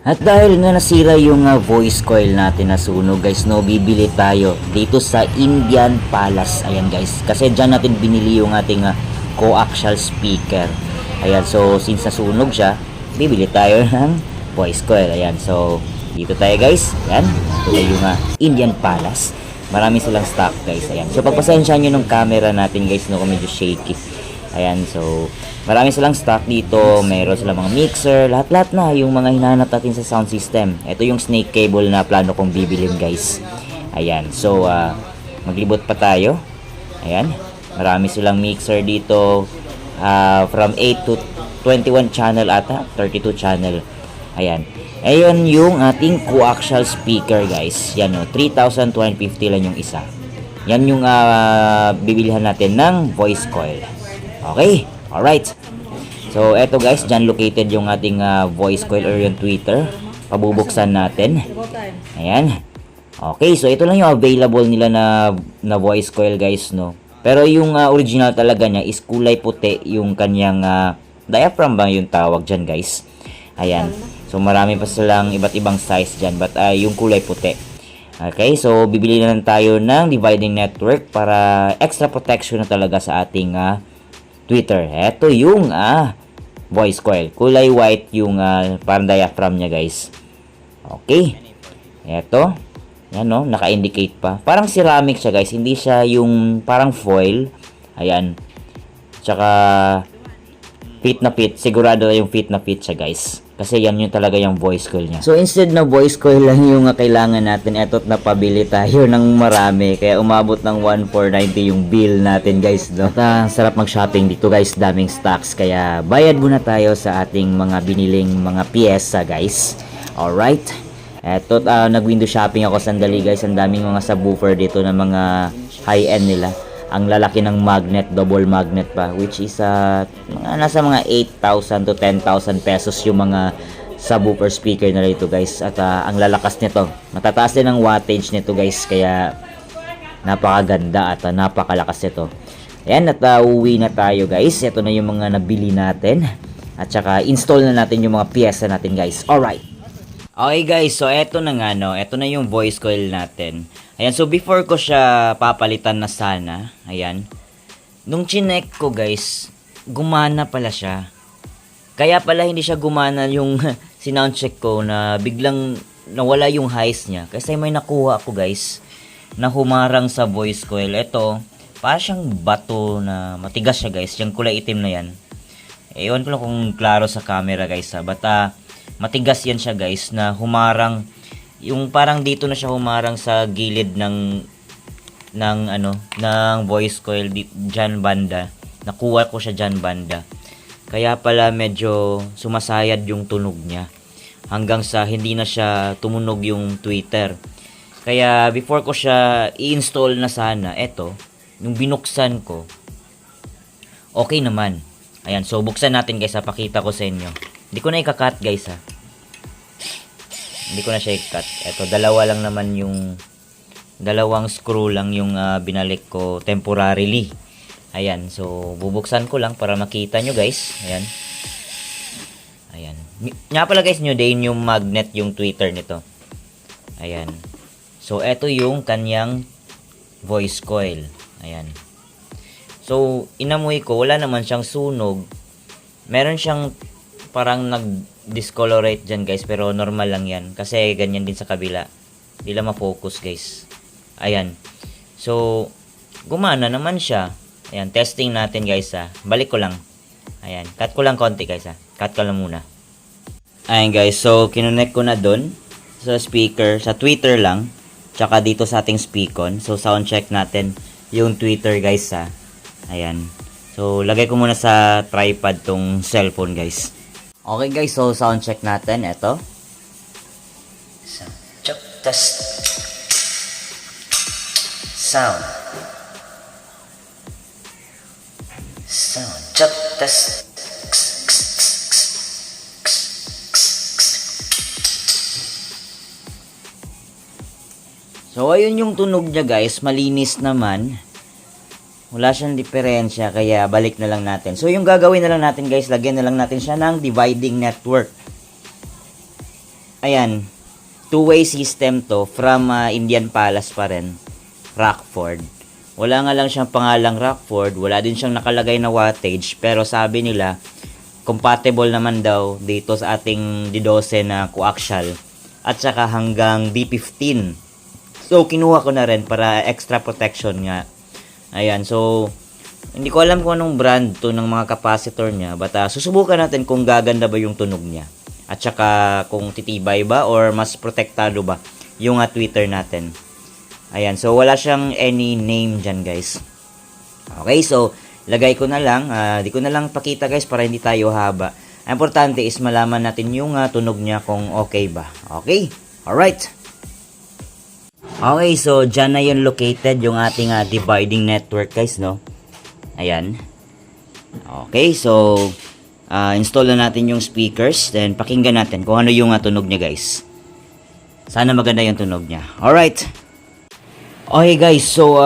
At dahil nga nasira yung voice coil natin na sunog guys, no, bibili tayo dito sa Indian Palace. Ayan guys, kasi dyan natin binili yung ating coaxial speaker. Ayan, so since nasunog siya, bibili tayo ng voice coil. Ayan, so dito tayo guys. Ayan, ito yung Indian Palace. Marami silang stock guys. Ayan, so pagpasensyahan nyo ng camera natin guys, no, kung medyo shaky. Ayan, so marami silang stock dito, meron silang mga mixer, lahat-lahat na yung mga hinahanap natin sa sound system. Ito yung snake cable na plano kong bibilin guys. Ayan, so maglibot pa tayo. Ayan, marami silang mixer dito, from 8 to 21 channel ata, 32 channel. Ayan, ayun yung ating coaxial speaker guys. Yan o, 3,250 lang yung isa. Yan yung bibilihan natin ng voice coil. Okay, alright. So, eto guys, dyan located yung ating voice coil or yung tweeter. Pabubuksan natin. Ayan. Okay, so ito lang yung available nila na voice coil guys, no. Pero yung original talaga niya is kulay puti yung kanyang diaphragm ba yung tawag dyan guys. Ayan. So, marami pa silang iba't ibang size dyan, but yung kulay puti. Okay, so bibili na lang tayo ng dividing network para extra protection na talaga sa ating tweeter. Ito yung voice coil. Kulay white yung parang diaphragm niya guys. Okay. Ito. Yan no, naka-indicate pa. Parang ceramic siya guys. Hindi siya yung parang foil. Ayan. Tsaka fit na fit. Sigurado yung fit na fit siya guys. Kasi yan yung talaga yung voice coil niya. So instead na voice coil lang yung kailangan natin, eto't napabili tayo ng marami. Kaya umabot ng 1,490 yung bill natin guys. No? At sarap mag-shopping dito guys, daming stocks. Kaya bayad muna tayo sa ating mga biniling mga piyesa guys. Alright. Eto't nag-window shopping ako sandali guys. Ang daming mga subwoofer dito na mga high-end nila. Ang lalaki ng magnet, double magnet pa, which is nasa mga 8,000 to 10,000 pesos yung mga subwoofer speaker na dito guys. At ang lalakas nito, matataas din ang wattage nito guys, kaya napakaganda at napakalakas nito. Ayan, at uwi na tayo guys. Ito na yung mga nabili natin at saka install na natin yung mga piyesa natin guys. Alright. Okay guys, so eto na nga no, eto na yung voice coil natin. Ayan, so before ko siya papalitan na sana, ayan, nung chinek ko guys, gumana pala siya. Kaya pala hindi siya gumana yung sinound check ko na biglang nawala yung highs niya. Kasi may nakuha ako guys, na humarang sa voice coil. Ito, parang siyang bato na matigas siya guys, yung kulay itim na yan. Ewan ko lang kung klaro sa camera guys ha, but matigas yan siya guys na humarang. Yung parang dito na siya humarang sa gilid ng voice coil dyan banda. Nakuha ko siya dyan banda. Kaya pala medyo sumasayad yung tunog niya. Hanggang sa hindi na siya tumunog yung tweeter. Kaya before ko siya i-install na sana, eto, nung binuksan ko, okay naman. Ayan, so buksan natin guys, pakita ko sa inyo. Hindi ko na i-cut guys ha. Hindi ko na siya i-cut. Ito, dalawang screw lang yung binalik ko temporarily. Ayan, so bubuksan ko lang para makita nyo guys. Ayan. Ayan. Nga pala guys, nyo din yung magnet yung tweeter nito. Ayan. So, ito yung kanyang voice coil. Ayan. So, inamoy ko, wala naman siyang sunog. Meron siyang parang nag-discolorate dyan guys, pero normal lang yan. Kasi ganyan din sa kabila. Hindi lang ma-focus guys. Ayan. So, gumana naman siya. Ayan, testing natin guys ha. Balik ko lang. Ayan, cut ko lang konti guys ha. Cut ko lang muna. Ayan guys, so kinonect ko na dun sa speaker, sa tweeter lang. Tsaka dito sa ating speakon. So, sound check natin yung tweeter guys ha. Ayan. So, lagay ko muna sa tripod tong cellphone guys. Okay guys, so sound check natin. Ito. Sound check, test. Sound. Sound check, test. So, ayun yung tunog niya guys. Malinis naman. Wala siyang diferensya, kaya balik na lang natin. So, yung gagawin na lang natin guys, lagyan na lang natin siya ng dividing network. ayan, two-way system to from Indian Palace pa rin, Rockford. Wala nga lang siyang pangalang Rockford, wala din siyang nakalagay na wattage, pero sabi nila, compatible naman daw dito sa ating D12 na coaxial at saka hanggang D15. So, kinuha ko na rin para extra protection nga. Ayan, so, hindi ko alam kung anong brand to ng mga capacitor niya, but susubukan natin kung gaganda ba yung tunog niya. At saka kung titibay ba or mas protektado ba yung tweeter natin. Ayan, so wala siyang any name dyan guys. Okay, so lagay ko na lang, di ko na lang pakita guys para hindi tayo haba. Ang importante is malaman natin yung tunog niya kung okay ba. Okay, alright. Okay, so dyan na yun located yung ating dividing network guys, no? Ayan. Okay, so install na natin yung speakers, then pakinggan natin kung ano yung tunog niya guys. Sana maganda yung tunog niya. Alright. Okay guys, so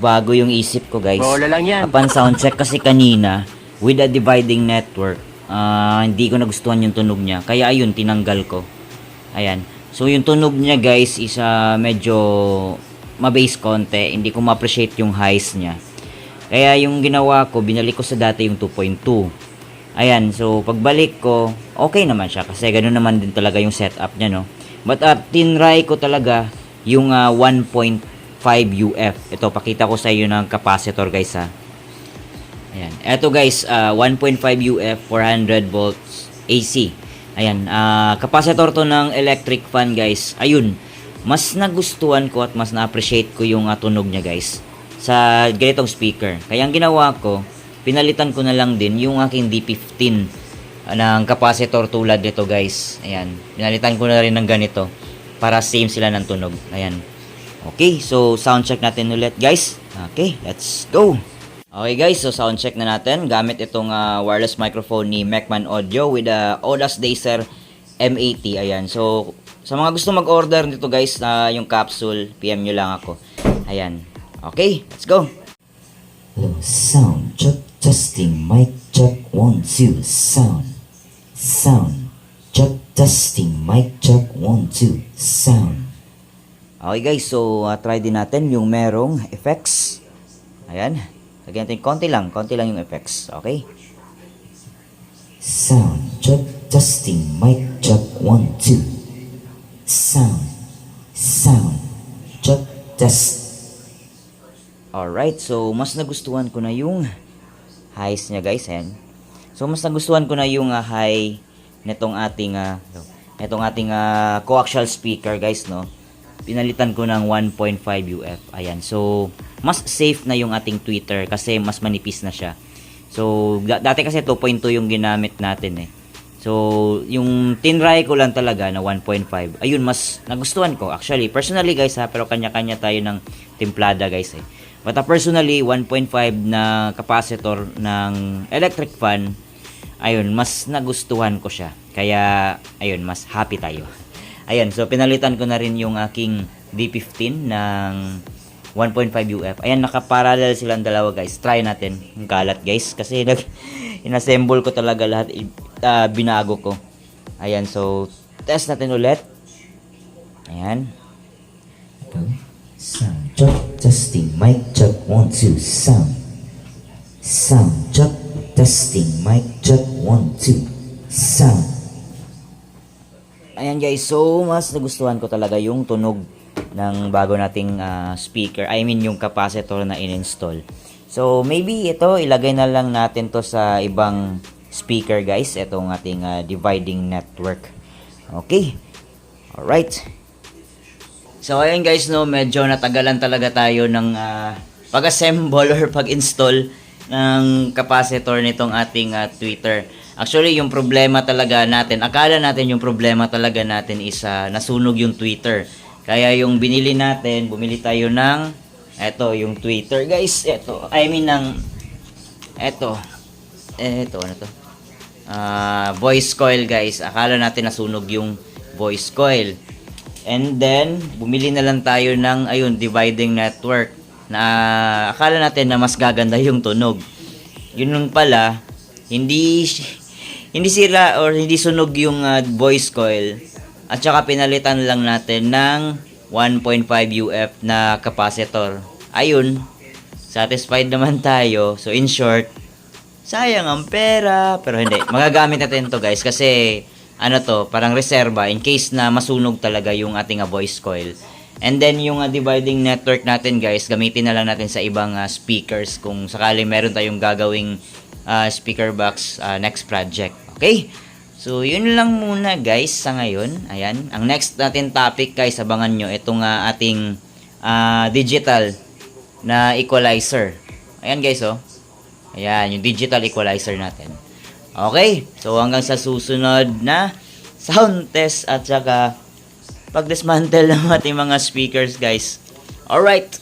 bago yung isip ko guys. Bola lang yan. Upon sound check kasi kanina with a dividing network, hindi ko nagustuhan yung tunog niya. Kaya ayun, tinanggal ko. Ayan. So yung tunog niya guys is medyo ma-bass konti. Hindi ko ma-appreciate yung highs niya. Kaya yung ginawa ko, binalik ko sa dati yung 2.2. Ayan, so pagbalik ko, okay naman siya kasi ganoon naman din talaga yung setup niya, no. But tinry ko talaga yung 1.5 UF. Ito, pakita ko sa iyo ng capacitor guys ha. Ayan. Ito guys, 1.5 UF 400 volts AC. Ayan, capacitor to ng electric fan guys. Ayun, mas nagustuhan ko at mas na-appreciate ko yung tunog niya guys sa ganitong speaker. Kaya ang ginawa ko, pinalitan ko na lang din yung aking D15 ng capacitor tulad nito guys. Ayan, pinalitan ko na rin ng ganito para same sila ng tunog. Ayan. Okay, so sound check natin ulit guys. Okay, let's go. Okay guys, so sound check na natin gamit itong wireless microphone ni Mechman Audio with Odas Dacer M80. Ayan, so sa mga gusto mag-order nito guys, yung capsule, PM nyo lang ako. Ayan. Okay, let's go. Hello, sound check, testing, mic check, 1, 2, sound, check, testing, mic check, 1, 2, sound. Okay guys, so try din natin yung merong effects. Ayan, lagyan natin konti lang yung effects, okay? Sound check, testing, mic check, 1, 2, sound, check, test. Alright, so mas nagustuhan ko na yung highs niya guys. Ayan. So mas nagustuhan ko na yung high netong ating coaxial speaker guys, no. Pinalitan ko ng 1.5 UF. Ayan. So mas safe na yung ating tweeter kasi mas manipis na siya. So dati kasi 2.2 yung ginamit natin eh. So yung tinry ko lang talaga na 1.5. Ayun, mas nagustuhan ko actually. Personally guys ha, pero kanya-kanya tayo ng timplada guys eh. But personally, 1.5 na capacitor ng electric fan, ayun, mas nagustuhan ko siya. Kaya, ayun, mas happy tayo. Ayun, so pinalitan ko na rin yung aking D15 ng 1.5 UF. Ayan, nakaparallel silang dalawa guys. Try natin yung kalat guys. Kasi inassemble ko talaga lahat. Binago ko. Ayan, so test natin ulit. Ayan. Sound check, testing, mic check, 1, 2, sound, check, testing, mic check, 1, 2, sound. Ayan guys, so mas nagustuhan ko talaga yung tunog ng bago nating speaker. I mean yung capacitor na in-install. So maybe ito, ilagay na lang natin to sa ibang speaker guys. Itong ating dividing network. Okay. Alright. So ayun guys, no, medyo natagalan talaga tayo ng pag-assemble or pag-install ng capacitor nitong ating tweeter. Actually, yung problema talaga natin, akala natin yung problema talaga natin is nasunog yung tweeter. Kaya yung binili natin, bumili tayo ng eto, yung tweeter guys. Eto, I mean ng eto, ano to? Voice coil guys. Akala natin nasunog yung voice coil. And then, bumili na lang tayo ng, ayun, dividing network na akala natin na mas gaganda yung tunog. Yun nun pala, hindi sira or hindi sunog yung voice coil. At saka pinalitan lang natin ng 1.5 UF na capacitor. Ayun, satisfied naman tayo. So in short, sayang ang pera. Pero hindi, magagamit natin to guys kasi ano to, parang reserva in case na masunog talaga yung ating voice coil. And then yung dividing network natin guys, gamitin na lang natin sa ibang speakers kung sakaling meron tayong gagawing speaker box next project. Okay? So yun lang muna guys sa ngayon. Ayan, ang next natin topic guys, abangan nyo itong ating digital na equalizer. Ayan guys oh. Ayan, yung digital equalizer natin. Okay, so hanggang sa susunod na sound test at saka pag-dismantle ng ating mga speakers guys. Alright.